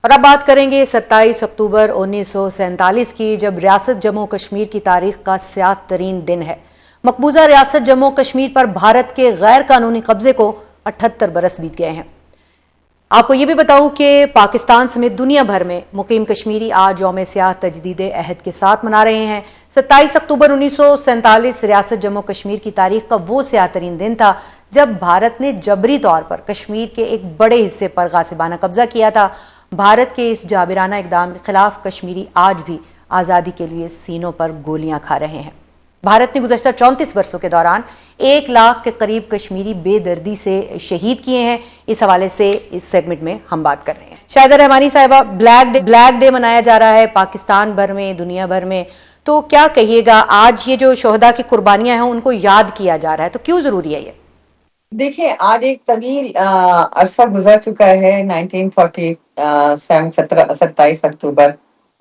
اور اب بات کریں گے 27 اکتوبر 1947 کی، جب ریاست جموں کشمیر کی تاریخ کا سیاہ ترین دن ہے۔ مقبوضہ ریاست جموں کشمیر پر بھارت کے غیر قانونی قبضے کو 78 برس بیت گئے ہیں۔ آپ کو یہ بھی بتاؤں کہ پاکستان سمیت دنیا بھر میں مقیم کشمیری آج یوم سیاہ تجدید عہد کے ساتھ منا رہے ہیں۔ 27 اکتوبر 1947 ریاست جموں کشمیر کی تاریخ کا وہ سیاہ ترین دن تھا جب بھارت نے جبری طور پر کشمیر کے ایک بڑے حصے پر غاصبانہ قبضہ کیا تھا۔ بھارت کے اس جابرانہ اقدام کے خلاف کشمیری آج بھی آزادی کے لیے سینوں پر گولیاں کھا رہے ہیں۔ بھارت نے گزشتہ 34 برسوں کے دوران 1 لاکھ کے قریب کشمیری بے دردی سے شہید کیے ہیں۔ اس حوالے سے اس سیگمنٹ میں ہم بات کر رہے ہیں۔ شاہدہ رحمانی صاحبہ، بلیک ڈے منایا جا رہا ہے پاکستان بھر میں، دنیا بھر میں، تو کیا کہیے گا؟ آج یہ جو شہداء کی قربانیاں ہیں ان کو یاد کیا جا رہا ہے، تو کیوں ضروری ہے یہ؟ دیکھیں، آج ایک طویل عرصہ گزر چکا ہے 1947 27 اکتوبر،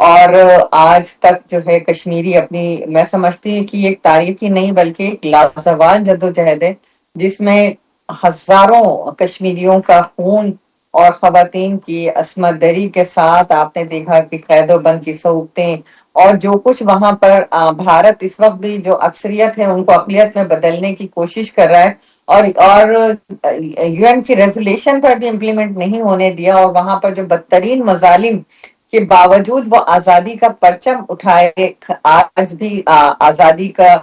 اور آج تک جو ہے کشمیری اپنی، میں سمجھتی ہوں کہ ایک تاریخی نہیں بلکہ ایک لازوال جدوجہد ہے، جس میں ہزاروں کشمیریوں کا خون اور خواتین کی عصمت دری کے ساتھ آپ نے دیکھا کہ قید و بند کی صعوبتیں اور جو کچھ وہاں پر بھارت اس وقت بھی جو اکثریت ہے ان کو اقلیت میں بدلنے کی کوشش کر رہا ہے، اور یو این کی ریزولیشن پر بھی امپلیمنٹ نہیں ہونے دیا، اور وہاں پر جو بدترین مظالم کے باوجود وہ آزادی کا پرچم اٹھائے، آج بھی آزادی کا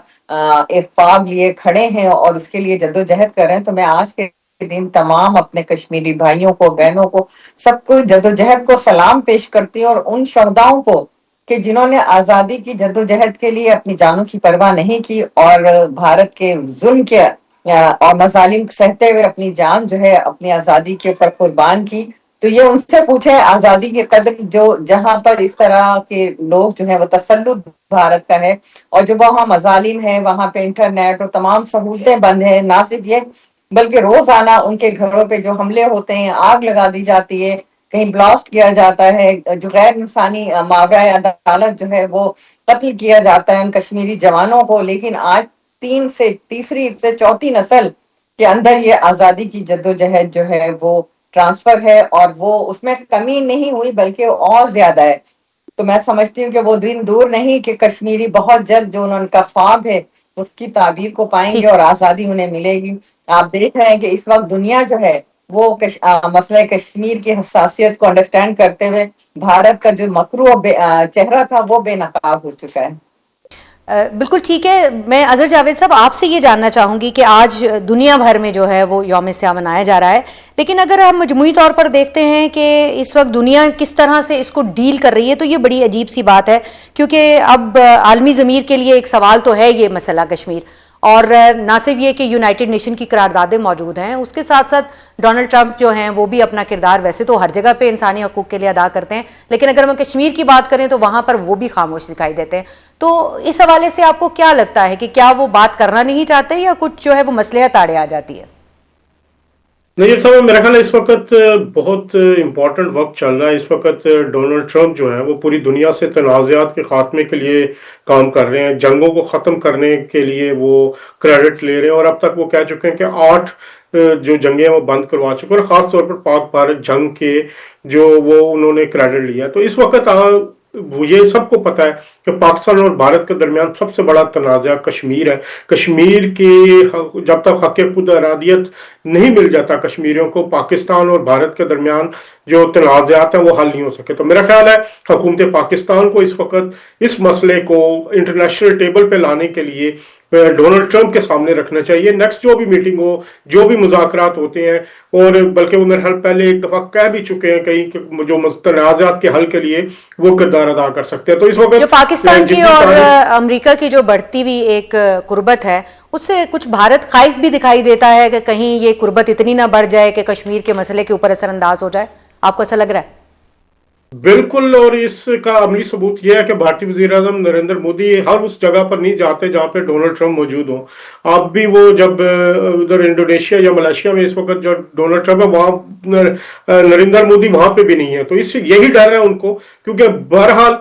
ایک خواب لیے کھڑے ہیں اور اس کے لیے جدوجہد کر رہے ہیں۔ تو میں آج کے دن تمام اپنے کشمیری بھائیوں کو، بہنوں کو، سب کو جدوجہد کو سلام پیش کرتی ہوں، اور ان شہداؤں کو کہ جنہوں نے آزادی کی جدوجہد کے لیے اپنی جانوں کی پرواہ نہیں کی اور بھارت کے ظلم کے اور مظالم سہتے ہوئے اپنی جان جو ہے اپنی آزادی کے اوپر قربان کی۔ تو یہ ان سے پوچھیں آزادی کی قدر، جو جہاں پر اس طرح کے لوگ جو ہیں وہ تسلط بھارت کا ہے، اور جو وہاں مظالم ہیں، وہاں پہ انٹرنیٹ اور تمام سہولتیں بند ہیں، نہ صرف یہ بلکہ روزانہ ان کے گھروں پہ جو حملے ہوتے ہیں، آگ لگا دی جاتی ہے، کہیں بلاسٹ کیا جاتا ہے، جو غیر انسانی ماورائے عدالت جو ہے وہ قتل کیا جاتا ہے ان کشمیری جوانوں کو۔ لیکن آج تیسری سے چوتھی نسل کے اندر یہ آزادی کی جدوجہد جو ہے وہ ٹرانسفر ہے، اور وہ اس میں کمی نہیں ہوئی بلکہ اور زیادہ ہے۔ تو میں سمجھتی ہوں کہ وہ دن دور نہیں کہ کشمیری بہت جلد جو ان کا خواب ہے اس کی تعبیر کو پائیں گے اور آزادی انہیں ملے گی۔ آپ دیکھ رہے ہیں کہ اس وقت دنیا جو ہے وہ مسئلہ کشمیر کی حساسیت کو انڈرسٹینڈ کرتے ہوئے بھارت کا جو مکروہ چہرہ تھا وہ بے نقاب ہو چکا ہے۔ بالکل ٹھیک ہے۔ میں اظہر جاوید صاحب آپ سے یہ جاننا چاہوں گی کہ آج دنیا بھر میں جو ہے وہ یوم سیاہ منایا جا رہا ہے، لیکن اگر ہم مجموعی طور پر دیکھتے ہیں کہ اس وقت دنیا کس طرح سے اس کو ڈیل کر رہی ہے، تو یہ بڑی عجیب سی بات ہے، کیونکہ اب عالمی ضمیر کے لیے ایک سوال تو ہے یہ مسئلہ کشمیر، اور نہ صرف یہ کہ یونائٹڈ نیشن کی قراردادیں موجود ہیں، اس کے ساتھ ساتھ ڈونلڈ ٹرمپ جو ہیں وہ بھی اپنا کردار ویسے تو ہر جگہ پہ انسانی حقوق کے لیے ادا کرتے ہیں، لیکن اگر ہم کشمیر کی بات کریں تو وہاں پر وہ بھی خاموش دکھائی دیتے ہیں۔ تو اس حوالے سے آپ کو کیا لگتا ہے کہ کیا وہ بات کرنا نہیں چاہتے یا کچھ جو ہے وہ مصلحت آڑے آ جاتی ہے؟ نہیں صاحب، میرا خیال ہے اس وقت بہت امپورٹنٹ وقت چل رہا ہے۔ اس وقت ڈونلڈ ٹرمپ جو ہے وہ پوری دنیا سے تنازعات کے خاتمے کے لیے کام کر رہے ہیں، جنگوں کو ختم کرنے کے لیے وہ کریڈٹ لے رہے ہیں، اور اب تک وہ کہہ چکے ہیں کہ 8 جو جنگیں وہ بند کروا چکے ہیں، اور خاص طور پر پاک بھارت جنگ کے جو وہ انہوں نے کریڈٹ لیا۔ تو اس وقت یہ سب کو پتا ہے کہ پاکستان اور بھارت کے درمیان سب سے بڑا تنازع کشمیر ہے۔ کشمیر کے جب تک حق خود ارادیت نہیں مل جاتا کشمیریوں کو، پاکستان اور بھارت کے درمیان جو تنازعات ہیں وہ حل نہیں ہو سکے۔ تو میرا خیال ہے حکومت پاکستان کو اس وقت اس مسئلے کو انٹرنیشنل ٹیبل پہ لانے کے لیے ڈونلڈ ٹرمپ کے سامنے رکھنا چاہیے۔ نیکسٹ جو بھی میٹنگ ہو، جو بھی مذاکرات ہوتے ہیں، اور بلکہ وہ میرے خیال پہلے ایک دفعہ کہہ بھی چکے ہیں کہیں کہ جو تنازعات کے حل کے لیے وہ کردار ادا کر سکتے ہیں۔ تو اس وقت جو پاکستان کی اور امریکہ کی جو بڑھتی ہوئی ایک قربت ہے، اس سے کچھ بھارت خائف بھی دکھائی دیتا ہے کہ کہیں یہ قربت اتنی نہ بڑھ جائے کہ کشمیر کے مسئلے کے اوپر اثر انداز ہو جائے۔ آپ کو ایسا لگ رہا ہے؟ بالکل، اور اس کا عملی ثبوت یہ ہے کہ بھارتی وزیر اعظم نریندر مودی ہر اس جگہ پر نہیں جاتے جہاں پہ ڈونلڈ ٹرمپ موجود ہوں۔ اب بھی وہ جب ادھر انڈونیشیا یا ملائیشیا میں اس وقت جو ڈونلڈ ٹرمپ ہے وہاں نریندر مودی وہاں پہ بھی نہیں ہے، تو اس سے یہی ڈر ہے ان کو، کیونکہ بہرحال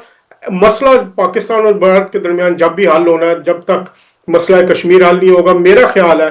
مسئلہ پاکستان اور بھارت کے درمیان جب بھی حل ہونا ہے، جب تک مسئلہ کشمیر حل نہیں ہوگا، میرا خیال ہے